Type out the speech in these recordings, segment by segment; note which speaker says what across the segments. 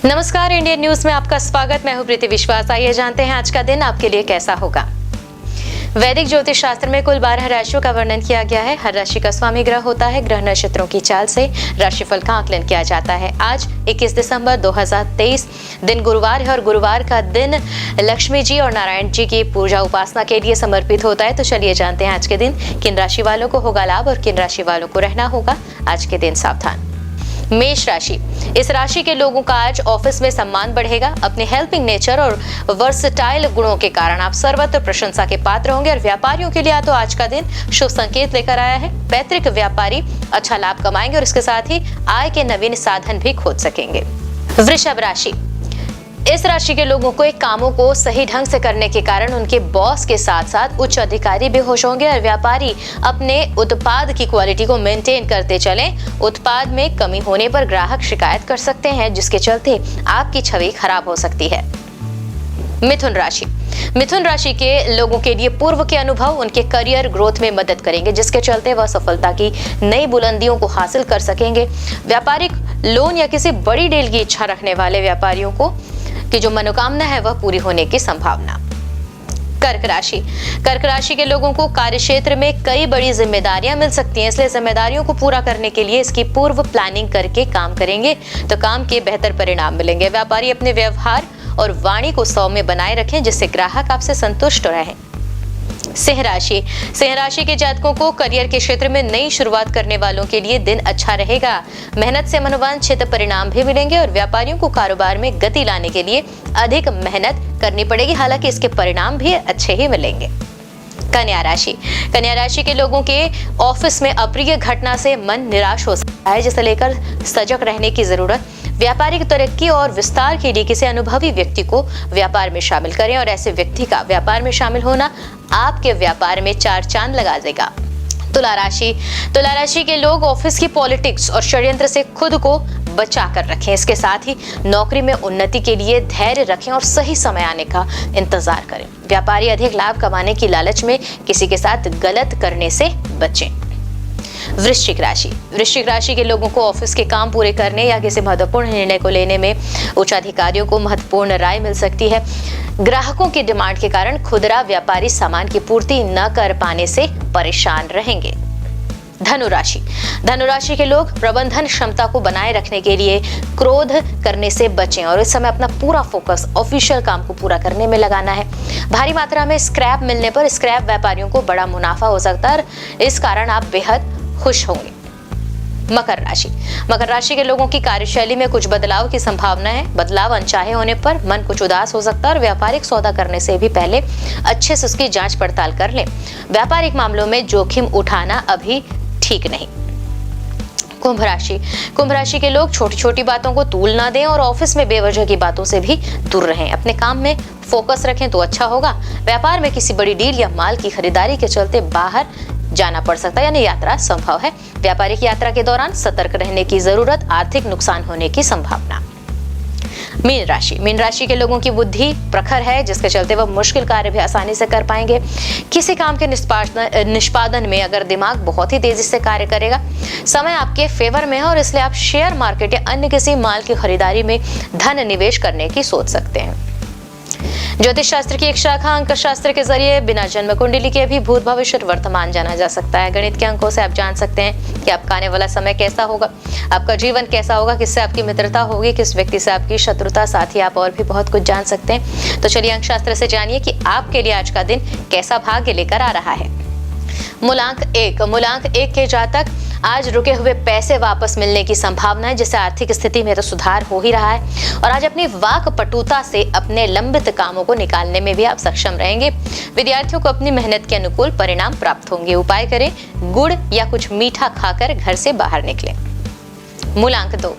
Speaker 1: नमस्कार, Indian news में आपका स्वागत। मैं हूं प्रीति विश्वास। आइए जानते हैं आज का दिन आपके लिए कैसा होगा। वैदिक ज्योतिष शास्त्र में कुल 12 राशियों का वर्णन किया गया है। हर राशि का स्वामी ग्रह होता है। ग्रह नक्षत्रों की चाल से राशिफल का आकलन किया जाता है। आज 21 दिसंबर 2023 दिन गुरुवार है और गुरुवार का दिन लक्ष्मी जी और नारायण जी की पूजा उपासना के लिए समर्पित होता है। तो चलिए जानते हैं आज के दिन किन राशि वालों को होगा लाभ और किन राशि वालों को रहना होगा आज के दिन सावधान। मेष राशि, इस राशि के लोगों का आज ऑफिस में सम्मान बढ़ेगा। अपने हेल्पिंग नेचर और वर्सटाइल गुणों के कारण आप सर्वत्र प्रशंसा के पात्र होंगे और व्यापारियों के लिए तो आज का दिन शुभ संकेत लेकर आया है। पैतृक व्यापारी अच्छा लाभ कमाएंगे और इसके साथ ही आय के नवीन साधन भी खोज सकेंगे। वृषभ राशि, इस राशि के लोगों को एक कामों को सही ढंग से करने के कारण उनके बॉस के साथ साथ उच्च अधिकारी भी खुश होंगे और व्यापारी अपने उत्पाद की क्वालिटी को मेंटेन करते चलें। उत्पाद में कमी होने पर ग्राहक शिकायत कर सकते हैं, जिसके चलते आपकी छवि खराब हो सकती है। मिथुन राशि, मिथुन राशि के लोगों के लिए पूर्व के अनुभव उनके करियर ग्रोथ में मदद करेंगे, जिसके चलते वह सफलता की नई बुलंदियों को हासिल कर सकेंगे। व्यापारिक लोन या किसी बड़ी डील की इच्छा रखने वाले व्यापारियों को की जो मनोकामना है वह पूरी होने की संभावना। कर्क राशि, कर्क राशि के लोगों को कार्य क्षेत्र में कई बड़ी जिम्मेदारियां मिल सकती हैं, इसलिए जिम्मेदारियों को पूरा करने के लिए इसकी पूर्व प्लानिंग करके काम करेंगे तो काम के बेहतर परिणाम मिलेंगे। व्यापारी अपने व्यवहार और वाणी को सौम्य बनाए रखें, जिससे ग्राहक आपसे संतुष्ट रहें। सिंह राशि, सिंह राशि के जातकों को करियर के क्षेत्र में नई शुरुआत करने वालों के लिए दिन अच्छा रहेगा। मेहनत से मनोवांछित परिणाम भी मिलेंगे और व्यापारियों को कारोबार में गति लाने के लिए अधिक मेहनत करनी पड़ेगी, हालांकि इसके परिणाम भी अच्छे ही मिलेंगे। कन्या राशि, कन्या राशि के लोगों के ऑफिस में अप्रिय घटना से मन निराश हो सकता है, जिसे लेकर सजग रहने की जरूरत। व्यापारिक तरक्की और विस्तार के लिए किसी अनुभवी व्यक्ति को व्यापार में शामिल करें और ऐसे व्यक्ति का व्यापार में शामिल होना आपके व्यापार में 4 चांद लगा देगा। तुला राशि, तुला राशि के लोग ऑफिस की पॉलिटिक्स और षड्यंत्र से खुद को बचा कर रखें। इसके साथ ही नौकरी में उन्नति के लिए धैर्य रखें और सही समय आने का इंतजार करें। व्यापारी अधिक लाभ कमाने की लालच में किसी के साथ गलत करने से बचें। वृश्चिक राशि, वृश्चिक राशि के लोगों को ऑफिस के काम पूरे करने या किसी महत्वपूर्ण निर्णय को लेने में उच्च अधिकारियों को महत्वपूर्ण राय मिल सकती है। ग्राहकों की डिमांड के कारण खुदरा व्यापारी सामान की पूर्ति न कर पाने से परेशान रहेंगे। धनु राशि, धनु राशि के लोग प्रबंधन क्षमता को बनाए रखने के लिए क्रोध करने से बचें और इस समय अपना पूरा फोकस ऑफिशियल काम को पूरा करने में लगाना है। भारी मात्रा में स्क्रैप मिलने पर स्क्रैप व्यापारियों को बड़ा मुनाफा हो सकता है, इस कारण आप बेहद खुश होंगे। मकर राशि, मकर राशि के लोगों की कार्यशैली में कुछ बदलाव की संभावना है। बदलाव अनचाहे होने पर मन कुछ उदास हो सकता है और व्यापारिक सौदा करने से भी पहले अच्छे से उसकी जांच पड़ताल कर लें। व्यापारिक मामलों में जोखिम उठाना अभी ठीक नहीं। कुंभ राशि, कुंभ राशि के लोग छोटी छोटी बातों को तूल ना दें और ऑफिस में बेवजह की बातों से भी दूर रहें। अपने काम में फोकस रखें तो अच्छा होगा। व्यापार में किसी बड़ी डील या माल की खरीदारी के चलते बाहर जाना पड़ सकता है, यानी यात्रा संभव है। व्यापारिक यात्रा के दौरान सतर्क रहने की जरूरत। आर्थिक नुकसान होने की संभावना। मीन राशि, मीन राशि के लोगों की बुद्धि प्रखर है, जिसके चलते वह मुश्किल कार्य भी आसानी से कर पाएंगे। किसी काम के निष्पादन में अगर दिमाग बहुत ही तेजी से कार्य करेगा। समय आपके फेवर में है और इसलिए आप शेयर मार्केट या अन्य किसी माल की खरीदारी में धन निवेश करने की सोच सकते हैं। ज्योतिष शास्त्र की एक शाखा अंक शास्त्र के जरिए बिना जन्म कुंडली के भी भूत भविष्य वर्तमान जाना जा सकता है। गणित के अंकों से आप जान सकते हैं कि आपका आने वाला समय कैसा होगा, आपका जीवन कैसा होगा, किससे आपकी मित्रता होगी, किस व्यक्ति से आपकी शत्रुता। साथ ही आप और भी बहुत कुछ जान सकते हैं। तो चलिए अंक शास्त्र से जानिए कि आपके लिए आज का दिन कैसा भाग्य लेकर आ रहा है। मूलांक 1, मूलांक 1 के जातक आज रुके हुए पैसे वापस मिलने की संभावना है, जिससे आर्थिक स्थिति में तो सुधार हो ही रहा है और आज अपनी वाक पटुता से अपने लंबित कामों को निकालने में भी आप सक्षम रहेंगे। विद्यार्थियों को अपनी मेहनत के अनुकूल परिणाम प्राप्त होंगे। उपाय करें, गुड़ या कुछ मीठा खाकर घर से बाहर निकलें। मूलांक 2,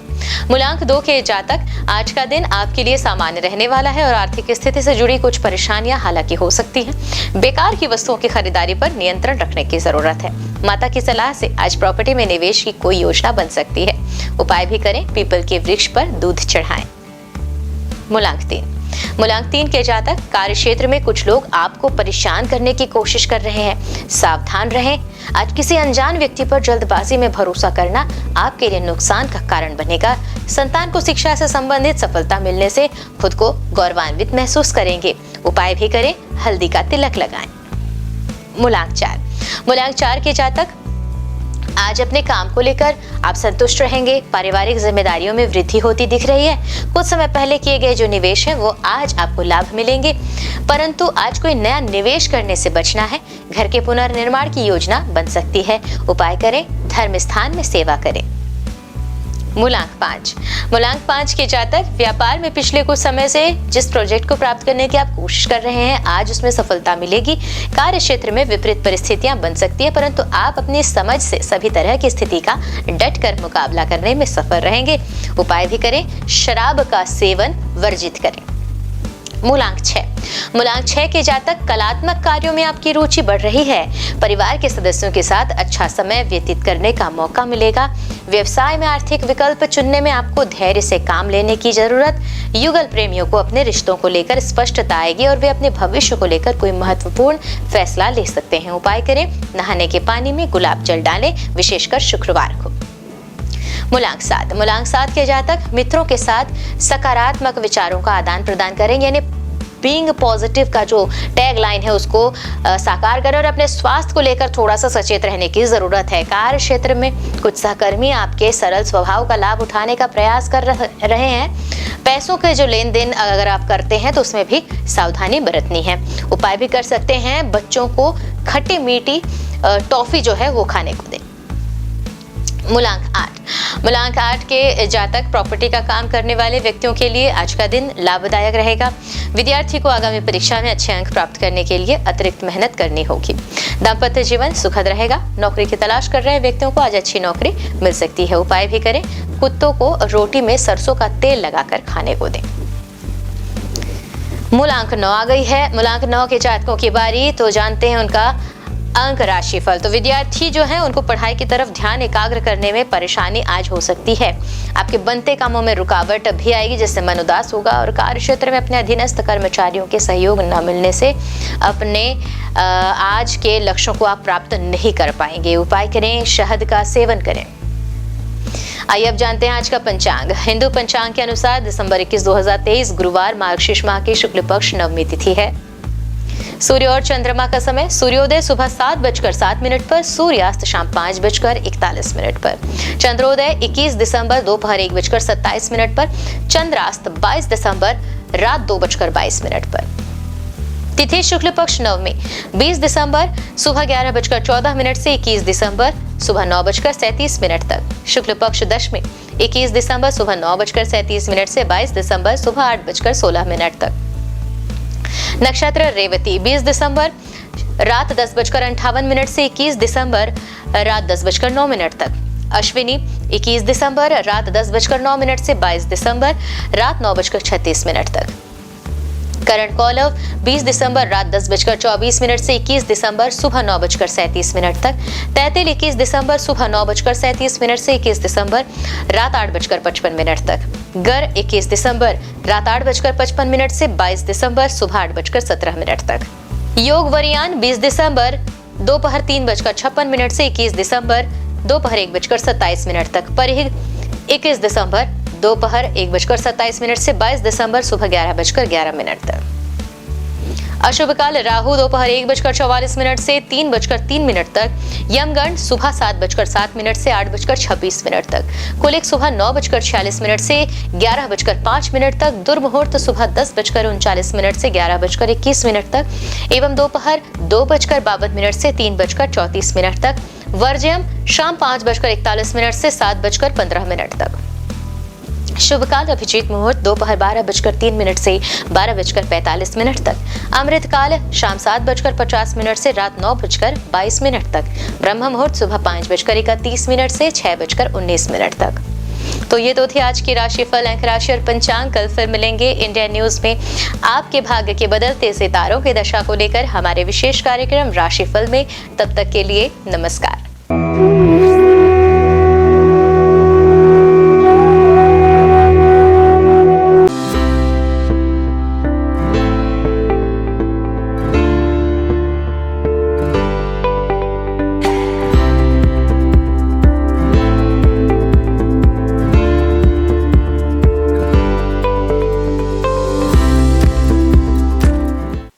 Speaker 1: मूलांक 2 के जातक आज का दिन आपके लिए सामान्य रहने वाला है और आर्थिक स्थिति से जुड़ी कुछ परेशानियां हालांकि हो सकती हैं। बेकार की वस्तुओं की खरीदारी पर नियंत्रण रखने की जरूरत है। माता की सलाह से आज प्रॉपर्टी में निवेश की कोई योजना बन सकती है। उपाय भी करें, पीपल के वृक्ष पर दूध चढ़ाएं। मूलांक 3, मूलांक 3 के जातक, कार्य क्षेत्र में कुछ लोग आपको परेशान करने की कोशिश कर रहे हैं, सावधान रहें। आज किसी अनजान व्यक्ति पर जल्दबाजी में भरोसा करना आपके लिए नुकसान का कारण बनेगा। संतान को शिक्षा से संबंधित सफलता मिलने से खुद को गौरवान्वित महसूस करेंगे। उपाय भी करें, हल्दी का तिलक लगाएं। मूलांक 4 के जातक, आज अपने काम को लेकर आप संतुष्ट रहेंगे। पारिवारिक जिम्मेदारियों में वृद्धि होती दिख रही है। कुछ समय पहले किए गए जो निवेश है वो आज आपको लाभ मिलेंगे, परंतु आज कोई नया निवेश करने से बचना है। घर के पुनर्निर्माण की योजना बन सकती है। उपाय करें, धर्म स्थान में सेवा करें। मूलांक 5 के जातक, व्यापार में पिछले कुछ समय से जिस प्रोजेक्ट को प्राप्त करने की आप कोशिश कर रहे हैं, आज उसमें सफलता मिलेगी। कार्य क्षेत्र में विपरीत परिस्थितियां बन सकती है, परंतु आप अपनी समझ से सभी तरह की स्थिति का डट कर मुकाबला करने में सफल रहेंगे। उपाय भी करें, शराब का सेवन वर्जित करें। मूलांक 6 के जातक, कलात्मक कार्यों में आपकी रुचि बढ़ रही है। परिवार के सदस्यों के साथ अच्छा समय व्यतीत करने का मौका मिलेगा। व्यवसाय में आर्थिक विकल्प चुनने में आपको धैर्य से काम लेने की जरूरत। युगल प्रेमियों को अपने रिश्तों को लेकर स्पष्टता आएगी और वे अपने भविष्य को लेकर कोई महत्वपूर्ण फैसला ले सकते हैं। उपाय करें, नहाने के पानी में गुलाब जल डालें, विशेषकर शुक्रवार को। मूलांक 7 के जातक, मित्रों के साथ सकारात्मक विचारों का आदान प्रदान करें, यानी बीइंग पॉजिटिव का जो टैग लाइन है उसको साकार करें और अपने स्वास्थ्य को लेकर थोड़ा सा सचेत रहने की जरूरत है। कार्य क्षेत्र में कुछ सहकर्मी आपके सरल स्वभाव का लाभ उठाने का प्रयास कर रहे हैं। पैसों के जो लेन देन अगर आप करते हैं तो उसमें भी सावधानी बरतनी है। उपाय भी कर सकते हैं, बच्चों को खट्टी मीठी टॉफी जो है वो खाने को दें। मूलांक 8 के जातक, प्रॉपर्टी का काम करने वाले व्यक्तियों के लिए आज का दिन लाभदायक रहेगा। विद्यार्थी को आगामी परीक्षा में अच्छे अंक प्राप्त करने के लिए अतिरिक्त मेहनत करनी होगी। दाम्पत्य जीवन सुखद रहेगा। नौकरी की तलाश कर रहे व्यक्तियों को आज अच्छी नौकरी मिल सकती है। उपाय भी करें, कुत्तों को रोटी में सरसों का तेल लगाकर खाने को दें। मूलांक 9 आ गई है। मूलांक 9 के जातकों की बारी, तो जानते हैं उनका अंक राशिफल। तो विद्यार्थी जो है उनको पढ़ाई की तरफ ध्यान एकाग्र करने में परेशानी आज हो सकती है। आपके बनते कामों में रुकावट भी आएगी जिससे मन उदास होगा और कार्य क्षेत्र में अपने अधीनस्थ कर्मचारियों के सहयोग न मिलने से अपने आज के लक्ष्यों को आप प्राप्त नहीं कर पाएंगे। उपाय करें, शहद का सेवन करें। आइए अब जानते हैं आज का पंचांग। हिंदू पंचांग के अनुसार दिसंबर 21, 2023 गुरुवार, मार्गशीर्ष माह की शुक्ल पक्ष नवमी तिथि है। सूर्य और चंद्रमा का समय, सूर्योदय सुबह 7:07 पर, सूर्यास्त शाम 5:41 पर। चंद्रोदय 21 दिसंबर दोपहर 1:27 पर, चंद्रास्त 22 दिसंबर रात 2:22 पर। तिथि शुक्ल पक्ष नवमी 20 दिसंबर सुबह 11:14 से 21 दिसंबर सुबह 9:37 तक। शुक्ल पक्ष दशमी 21 दिसंबर सुबह 9:37 से 22 दिसंबर सुबह 8:16 तक। नक्षत्र रेवती 20 दिसंबर रात 10:58 से 21 दिसंबर रात 10:09 तक। अश्विनी 21 दिसंबर रात 10:09 से 22 दिसंबर रात 9:36 तक। करण कौलव 20 दिसंबर रात 10:24 से 21 दिसंबर सुबह 9:37 तक। तैतिल 21 दिसंबर सुबह 9:37 से 21 दिसंबर रात 8:55 तक। गर 21 दिसंबर रात 8:55 से 22 दिसंबर सुबह 8:17 तक। योग वरियान 20 दिसंबर दोपहर 3:56 से 21 दिसंबर दोपहर 1:27 तक। परिहिग 21 दिसंबर दोपहर 1:27 से 22 दिसंबर सुबह 11:11 तक। अशुभ काल राहु दोपहर 1:44 से 3:03 तक। यमगंड सुबह 7:07 से 8:26 तक। कुलिक सुबह 9:46 से 11:05 तक। दुर्मुहूर्त सुबह 10:39 से 11:21 तक एवं दोपहर 2:52 से 3:34 तक। वर्ज्यम शाम 5:41 से 7:15 तक। शुभ काल अभिजीत मुहूर्त दोपहर 12:03 से 12:45 तक। अमृत काल शाम 7:50 से रात 9:22 तक। ब्रह्म मुहूर्त सुबह 5:31 से 6:19 तक। तो ये तो थी आज की राशिफल, अंक राशि और पंचांग। कल फिर मिलेंगे इंडिया न्यूज में आपके भाग्य के बदलते सितारों की दशा को लेकर हमारे विशेष कार्यक्रम राशिफल में। तब तक के लिए नमस्कार।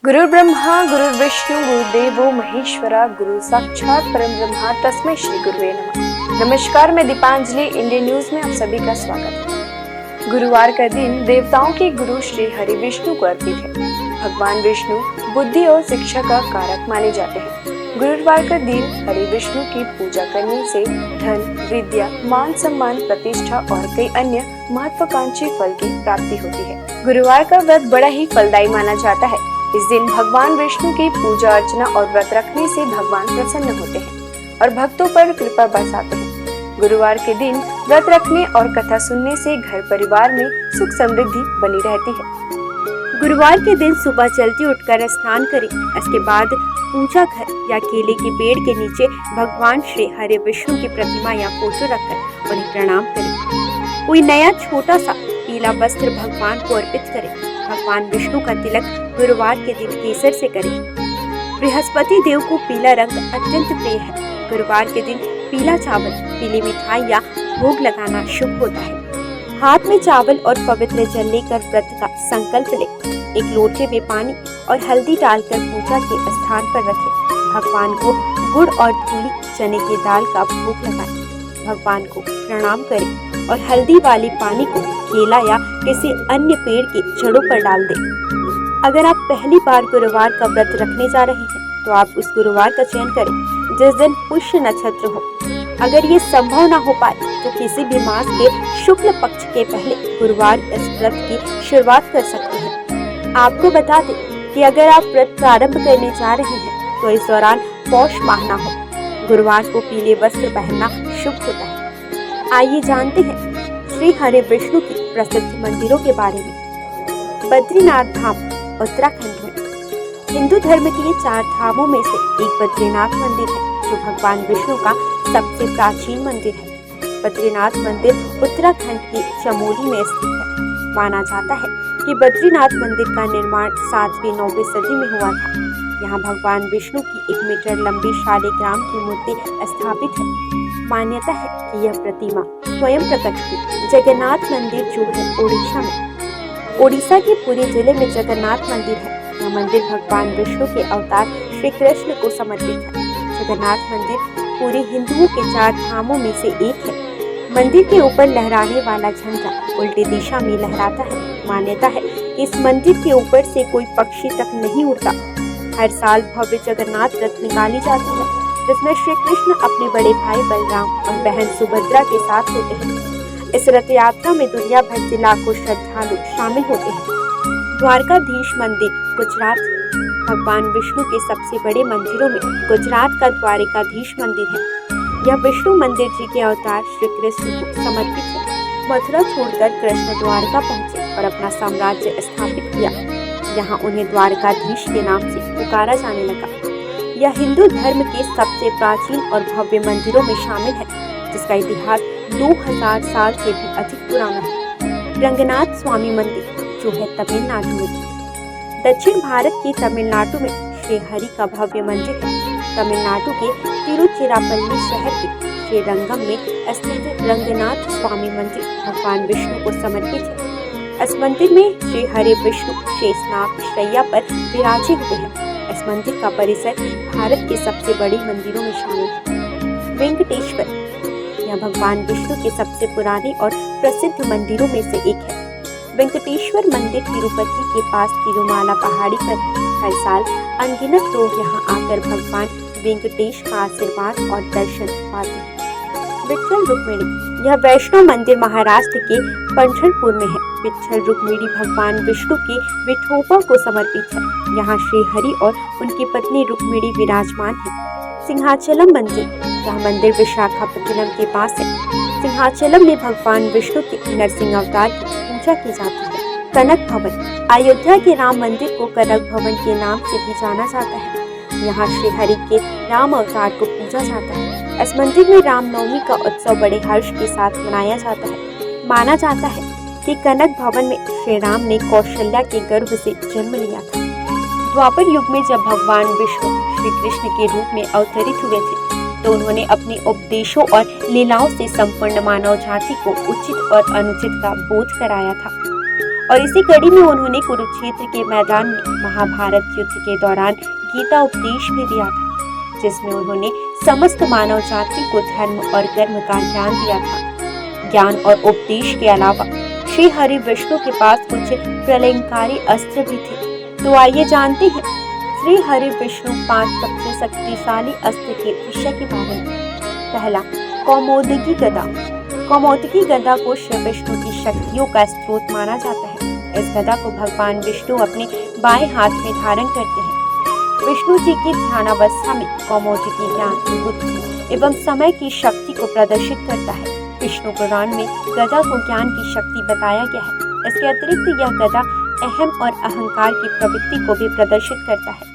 Speaker 2: गुरु ब्रह्मा गुरु विष्णु गुरुदेवो महेश्वरा गुरु साक्षात परम ब्रह्मा तस्मै श्री गुरुवे नमः। नमस्कार, मैं दीपांजलि, इंडियन न्यूज में आप सभी का स्वागत है। गुरुवार का दिन देवताओं के गुरु श्री हरि विष्णु को अर्पित है। भगवान विष्णु बुद्धि और शिक्षा का कारक माने जाते हैं। गुरुवार का दिन हरि विष्णु की पूजा करने से धन, विद्या, मान सम्मान, प्रतिष्ठा और कई अन्य महत्वाकांक्षी फल की प्राप्ति होती है। गुरुवार का व्रत बड़ा ही फलदायी माना जाता है। इस दिन भगवान विष्णु की पूजा अर्चना और व्रत रखने से भगवान प्रसन्न होते हैं और भक्तों पर कृपा बरसाते हैं। गुरुवार के दिन व्रत रखने और कथा सुनने से घर परिवार में सुख समृद्धि बनी रहती है।
Speaker 3: गुरुवार के दिन सुबह जल्दी उठकर स्नान करें। इसके बाद पूजा घर या केले के पेड़ के नीचे भगवान श्री हरि विष्णु की प्रतिमा या फोटो रखकर उन्हें प्रणाम करें। कोई नया छोटा सा पीला वस्त्र भगवान को अर्पित करें। भगवान विष्णु का तिलक गुरुवार के दिन केसर से करें। बृहस्पति देव को पीला रंग अत्यंत प्रिय है। गुरुवार के दिन पीला चावल, पीली मिठाई या भोग लगाना शुभ होता है। हाथ में चावल और पवित्र जल लेकर व्रत का संकल्प लें। एक लोटे में पानी और हल्दी डालकर पूजा के स्थान पर रखें। भगवान को गुड़ और धूली चने की दाल का भोग लगाएं। भगवान को प्रणाम करें और हल्दी वाले पानी को केला या किसी अन्य पेड़ के जड़ों पर डाल दें। अगर आप पहली बार गुरुवार का व्रत रखने जा रहे हैं तो आप उस गुरुवार का चयन करें जिस दिन पुष्य नक्षत्र हो। अगर ये संभव न हो पाए तो किसी भी मास के शुक्ल पक्ष के पहले गुरुवार इस व्रत की शुरुआत कर सकते हैं। आपको बता दें कि अगर आप व्रत प्रारंभ करने जा रहे हैं तो इस दौरान पौष माह न हो। गुरुवार को पीले वस्त्र पहनना शुभ होता है। आइए जानते हैं श्री हरि विष्णु की प्रसिद्ध मंदिरों के बारे में। बद्रीनाथ धाम उत्तराखंड में हिंदू धर्म के 4 धामों में से एक बद्रीनाथ मंदिर है जो भगवान विष्णु का सबसे प्राचीन मंदिर है। बद्रीनाथ मंदिर उत्तराखंड के चमोली में स्थित है। माना जाता है कि बद्रीनाथ मंदिर का निर्माण 7वीं 9वीं सदी में हुआ था। यहाँ भगवान विष्णु की 1 मीटर लंबी शालिग्राम की मूर्ति स्थापित है। मान्यता है कि यह प्रतिमा स्वयं प्रकट हुई। जगन्नाथ मंदिर जो है ओडिशा में, ओडिशा के पुरी जिले में जगन्नाथ मंदिर है। यह मंदिर भगवान विष्णु के अवतार श्री कृष्ण को समर्पित है। जगन्नाथ मंदिर पूरे हिंदुओं के 4 धामों में से एक है। मंदिर के ऊपर लहराने वाला झंडा उल्टी दिशा में लहराता है। मान्यता है कि इस मंदिर के ऊपर से कोई पक्षी तक नहीं उड़ता। हर साल भव्य जगन्नाथ रथ निकाली जाती है जिसमें श्री कृष्ण अपने बड़े भाई बलराम और बहन सुभद्रा के साथ होते हैं। इस रथ यात्रा में दुनिया भर से लाखों श्रद्धालु शामिल होते हैं। द्वारकाधीश मंदिर गुजरात, भगवान विष्णु के सबसे बड़े मंदिरों में गुजरात का द्वारकाधीश मंदिर है। यह विष्णु मंदिर जी के अवतार श्री कृष्ण को समर्पित है। मथुरा छोड़कर कृष्ण द्वारका पहुंचे और अपना साम्राज्य स्थापित किया। यहाँ उन्हें द्वारकाधीश के नाम से पुकारा जाने लगा। यह हिंदू धर्म के सबसे प्राचीन और भव्य मंदिरों में शामिल है जिसका इतिहास 2000 साल से भी अधिक पुराना है। रंगनाथ स्वामी मंदिर जो है तमिलनाडु में। दक्षिण भारत के तमिलनाडु में श्री हरि का भव्य मंदिर है। तमिलनाडु के तिरुचिरापल्ली शहर के श्री रंगम में स्थित रंगनाथ स्वामी मंदिर भगवान विष्णु को समर्पित है। इस मंदिर में श्री हरि विष्णु शेषनाग शैया पर विराजे हुए हैं। इस मंदिर का परिसर भारत के सबसे बड़े मंदिरों में शामिल है। वेंकटेश्वर, यह भगवान विष्णु के सबसे पुराने और प्रसिद्ध मंदिरों में से एक है। वेंकटेश्वर मंदिर तिरुपति के पास तिरुमाला पहाड़ी पर है। हर साल अनगिनत लोग यहाँ आकर भगवान वेंकटेश का आशीर्वाद और दर्शन पाते हैं। विट्ठल रुक्मिणी, यह वैष्णव मंदिर महाराष्ट्र के पंढरपुर में है। विट्ठल रुक्मिणी भगवान विष्णु के विठोबा को समर्पित है। यहाँ श्री हरि और उनकी पत्नी रुक्मिणी विराजमान है। सिंहाचलम मंदिर, यह मंदिर विशाखापट्टनम के पास है। सिंहाचलम में भगवान विष्णु के नरसिंह अवतार की पूजा की जाती है। कनक भवन, अयोध्या के राम मंदिर को कनक भवन के नाम से भी जाना जाता है। यहाँ श्री हरि के राम अवतार को पूजा जाता है। इस मंदिर में रामनवमी का उत्सव बड़े हर्ष के साथ मनाया जाता है। माना जाता है कि कनक भवन में श्री राम ने कौशल्या के गर्भ से जन्म लिया था। द्वापर युग में जब भगवान विष्णु श्री कृष्ण के रूप में अवतरित हुए थे तो उन्होंने अपने उपदेशों और लीलाओं से संपूर्ण मानव जाति को उचित और अनुचित का बोध कराया था। और इसी कड़ी में उन्होंने कुरुक्षेत्र के मैदान में महाभारत युद्ध के दौरान गीता उपदेश भी दिया था, जिसमें उन्होंने समस्त मानव जाति को धर्म और कर्म का ज्ञान दिया था। ज्ञान और उपदेश के अलावा श्री हरि विष्णु के पास कुछ प्रलयंकारी अस्त्र भी थे। तो आइए जानते हैं श्री हरि विष्णु 5 सबसे शक्तिशाली अस्त्र के विषय के बारे में। पहला, कौमोदकी गदा। कौमोदकी गदा को श्री विष्णु की शक्तियों का स्रोत माना जाता है। इस गदा को भगवान विष्णु अपने बाएं हाथ में धारण करते हैं। विष्णु जी की ध्यानावस्था में कौमोदकी ज्ञान, बुद्धि एवं समय की शक्ति को प्रदर्शित करता है। विष्णु पुराण में गदा को ज्ञान की शक्ति बताया गया है। इसके अतिरिक्त यह गदा अहम और अहंकार की प्रवृत्ति को भी प्रदर्शित करता है।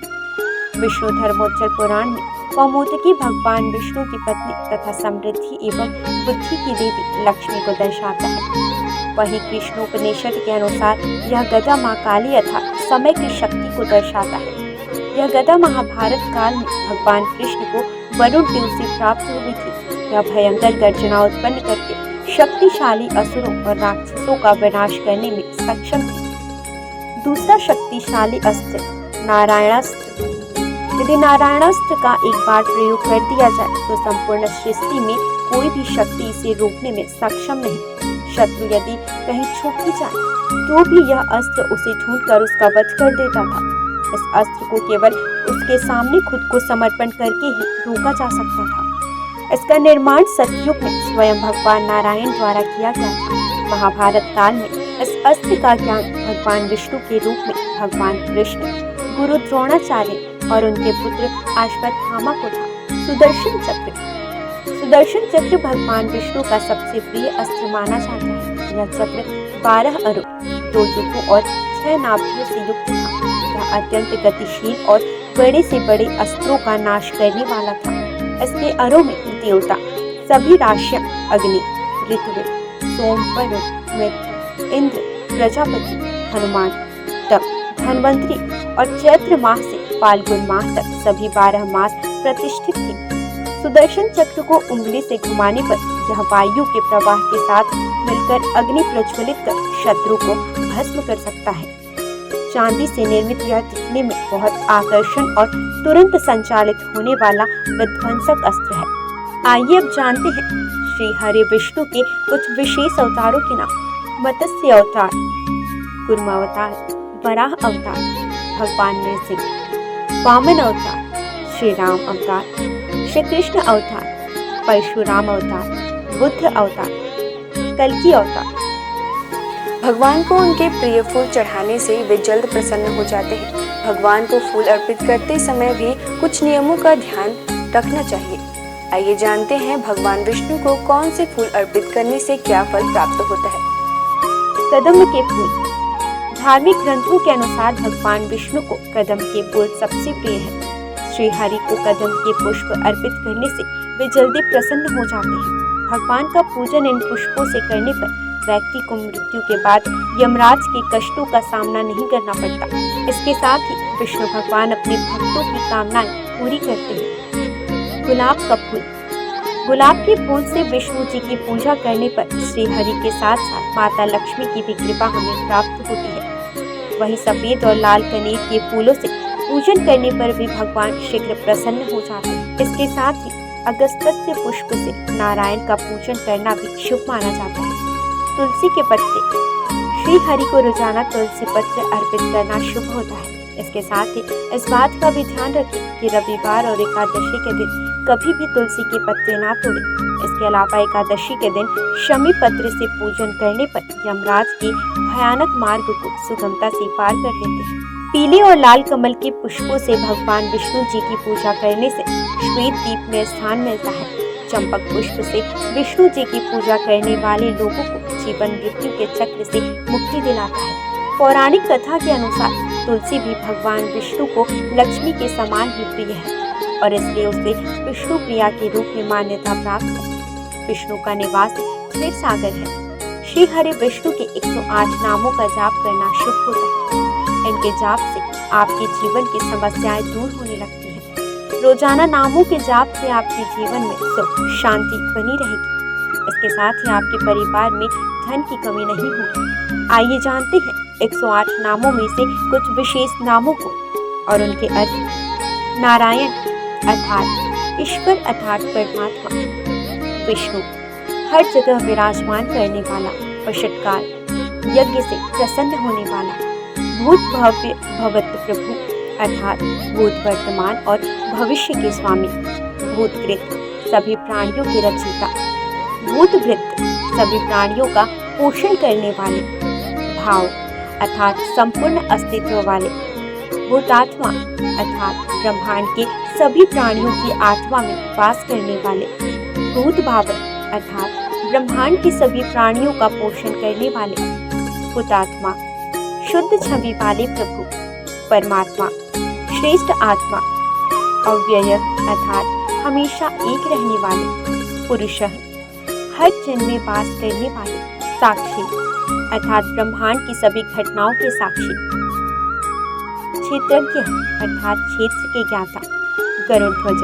Speaker 3: विष्णु धर्मोच्चर पुराण में कौमोदकी भगवान विष्णु की पत्नी तथा समृद्धि एवं बुद्धि की देवी लक्ष्मी को दर्शाता है। वहीं कृष्णोपनिषद के अनुसार यह गदा मां काली अर्थात समय की शक्ति को दर्शाता है। यह गदा महाभारत काल में भगवान कृष्ण को वरुण देव से प्राप्त हुई थी। यह भयंकर गर्जना उत्पन्न करके शक्तिशाली असुरों और राक्षसों का विनाश करने में सक्षम थी। दूसरा शक्तिशाली अस्त्र नारायणास्त्र। यदि नारायणास्त्र का एक बार प्रयोग कर दिया जाए तो संपूर्ण सृष्टि में कोई भी शक्ति इसे रोकने में सक्षम नहीं। शत्रु यदि कहीं छुप भी जाए तो भी यह अस्त्र उसे ढूंढकर उसका वध कर देता था। इस अस्त्र को केवल उसके सामने खुद को समर्पण करके ही रोका जा सकता था। इसका निर्माण सतयुग में स्वयं भगवान नारायण द्वारा किया गया था। महाभारत काल में इस अस्त्र का ज्ञान भगवान विष्णु के रूप में भगवान कृष्ण, गुरु द्रोणाचार्य और उनके पुत्र अश्वत्थामा को था। सुदर्शन चक्र। सुदर्शन चक्र भगवान विष्णु का सबसे प्रिय अस्त्र माना जाता है। यह चक्र 12 अरों, 2 युगों और 6 नाभियों से युक्त था। यह अत्यंत गतिशील और बड़े से बड़े अस्त्रों का नाश करने वाला था। इसके अरों में देवता, सभी राशियां, अग्नि, ऋतु, सोम, वरुण, मित्र, इंद्र, प्रजापति, हनुमान, तप, धन्वंतरी और चैत्र माह से फाल्गुन माह तक सभी 12 मास प्रतिष्ठित थे। सुदर्शन चक्र को उंगली से घुमाने पर यह वायु के प्रवाह के साथ मिलकर अग्नि प्रज्वलित कर शत्रु को भस्म कर सकता है। चांदी से निर्मित यह दिखने में बहुत आकर्षण और तुरंत संचालित होने वाला विध्वंसक अस्त्र है। आइए अब जानते हैं श्री हरि विष्णु के कुछ विशेष अवतारों के नाम। मत्स्य अवतार, कूर्म अवतार, वराह अवतार, भगवान नृसिंह। वामन अवतार, श्री राम अवतार, श्री कृष्ण अवतार, परशुराम अवतार, बुद्ध अवतार, कल्कि अवतार।
Speaker 2: भगवान को उनके प्रिय फूल चढ़ाने से वे जल्द प्रसन्न हो जाते हैं। भगवान को फूल अर्पित करते समय भी कुछ नियमों का ध्यान रखना चाहिए। आइए जानते हैं भगवान विष्णु को कौन से फूल अर्पित करने से क्या फल प्राप्त होता है।
Speaker 3: कदम्ब के फूल। धार्मिक ग्रंथों के अनुसार भगवान विष्णु को कदम्ब के फूल सबसे प्रिय है। श्री हरि को कदम्ब के पुष्प अर्पित करने से वे जल्दी प्रसन्न हो जाते हैं। भगवान का पूजन इन पुष्पों से करने पर व्यक्ति को मृत्यु के बाद यमराज के कष्टों का सामना नहीं करना पड़ता। इसके साथ ही विष्णु भगवान अपने भक्तों की कामनाएं पूरी करते हैं। गुलाब का फूल। गुलाब के फूल से विष्णु जी की पूजा करने पर श्री हरि के साथ साथ माता लक्ष्मी की भी कृपा हमें प्राप्त होती है। वहीं सफेद और लाल कनेर के फूलों से पूजन करने पर भी भगवान शीघ्र प्रसन्न हो जाते हैं। इसके साथ ही अगस्त्य पुष्प से नारायण का पूजन करना भी शुभ माना जाता है। तुलसी के पत्ते। श्री हरि को रोजाना तुलसी पत्र अर्पित करना शुभ होता है। इसके साथ ही इस बात का भी ध्यान रखें कि रविवार और एकादशी के दिन कभी भी तुलसी के पत्ते ना तोड़ें। इसके अलावा एकादशी के दिन शमी पत्र से पूजन करने पर यमराज के भयानक मार्ग को सुगमता से पार कर लेते हैं। पीले और लाल कमल के पुष्पों से भगवान विष्णु जी की पूजा करने से श्वेत दीप में स्थान मिलता है। चंपक पुष्प से विष्णु जी की पूजा करने वाले लोगों को जीवन मृत्यु के चक्र से मुक्ति दिलाता है। पौराणिक कथा के अनुसार तुलसी भी भगवान विष्णु को लक्ष्मी के समान ही प्रिय है और इसलिए उसे विष्णु प्रिया के रूप में मान्यता प्राप्त है। विष्णु का निवास क्षीर सागर है। श्री हरि विष्णु के 108 नामों का जाप करना शुभ होता है। इनके जाप से आपके जीवन की समस्याएं दूर होने लगती हैं। रोजाना नामों के जाप से आपके जीवन में सुख शांति बनी रहेगी। इसके साथ ही आपके परिवार में धन की कमी नहीं होगी। आइए जानते हैं 108 नामों में से कुछ विशेष नामों को और उनके अर्थ। नारायण अर्थात ईश्वर अर्थात परमात्मा। विष्णु हर जगह विराजमान करने वाला और षटकार यज्ञ से प्रसन्न होने वाला। भूत भव्य भवत प्रभु अर्थात भूत वर्तमान और भविष्य के स्वामी। भूतकृत सभी प्राणियों के रचयिता। भूतभृत सभी प्राणियों का पोषण करने वाले। भाव अर्थात संपूर्ण अस्तित्व वाले। भूतात्मा अर्थात ब्रह्मांड के सभी प्राणियों की आत्मा में वास करने वाले। भूत भावन अर्थात ब्रह्मांड के सभी प्राणियों का पोषण करने वाले। हुतात्मा शुद्ध छवि वाले प्रभु परमात्मा। श्रेष्ठ आत्मा अव्यय अर्थात हमेशा एक रहने वाले। पुरुष हर जन्म में वास करने वाले। साक्षी अर्थात ब्रह्मांड की सभी घटनाओं के साक्षी। क्षेत्रज्ञ अर्थात क्षेत्र के ज्ञाता। गरुड़ ध्वज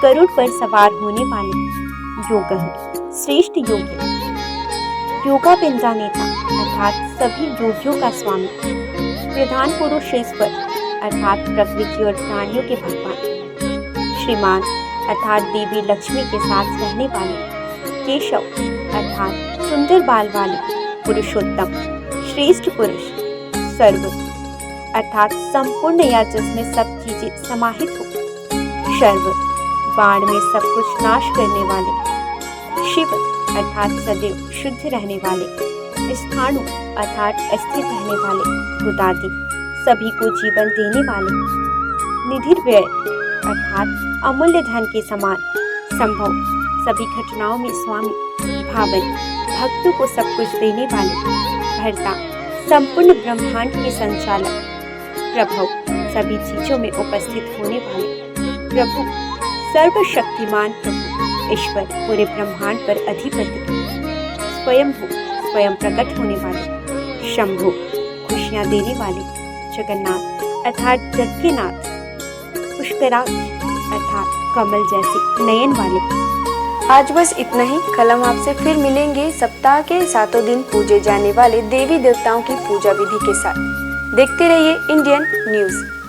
Speaker 3: गरुड़ पर सवार होने वाले। योग श्रेष्ठ योगी। योगा पिंडा नेता अर्थात सभी योगियों का स्वामी। प्रधान पुरुष ईश्वर अर्थात प्रकृति और प्राणियों के भगवान। श्रीमान अर्थात देवी लक्ष्मी के साथ रहने वाले। केशव अर्थात सुंदर बाल वाले। पुरुषोत्तम श्रेष्ठ पुरुष। सर्व अर्थात संपूर्ण या जिसमें सब चीजें समाहित हो। शर्व बाण में सब कुछ नाश करने वाले। शिव अर्थात सदैव शुद्ध रहने वाले। स्थाणु अर्थात स्थिर रहने वाले। भूतादि सभी को जीवन देने वाले। निधिर्व्यय अर्थात अमूल्य धन के समान। संभव सभी घटनाओं में स्वामी। भावन भक्तों को सब कुछ देने वाले। भर्ता संपूर्ण ब्रह्मांड के संचालक। प्रभव सभी चीजों में उपस्थित होने वाले। प्रभु सर्वशक्तिमान प्रभु ईश्वर पूरे ब्रह्मांड पर अधिपति। स्वयंभू स्वयं प्रकट होने वाले। शंभु खुशियां देने वाले। जगन्नाथ अर्थात जग के नाथ। पुष्कराक्ष अर्थात कमल जैसे नयन वाले।
Speaker 2: आज बस इतना ही। कल हम आपसे फिर मिलेंगे सप्ताह के 7 दिन पूजे जाने वाले देवी देवताओं की पूजा विधि के साथ। देखते रहिए इंडियन न्यूज़।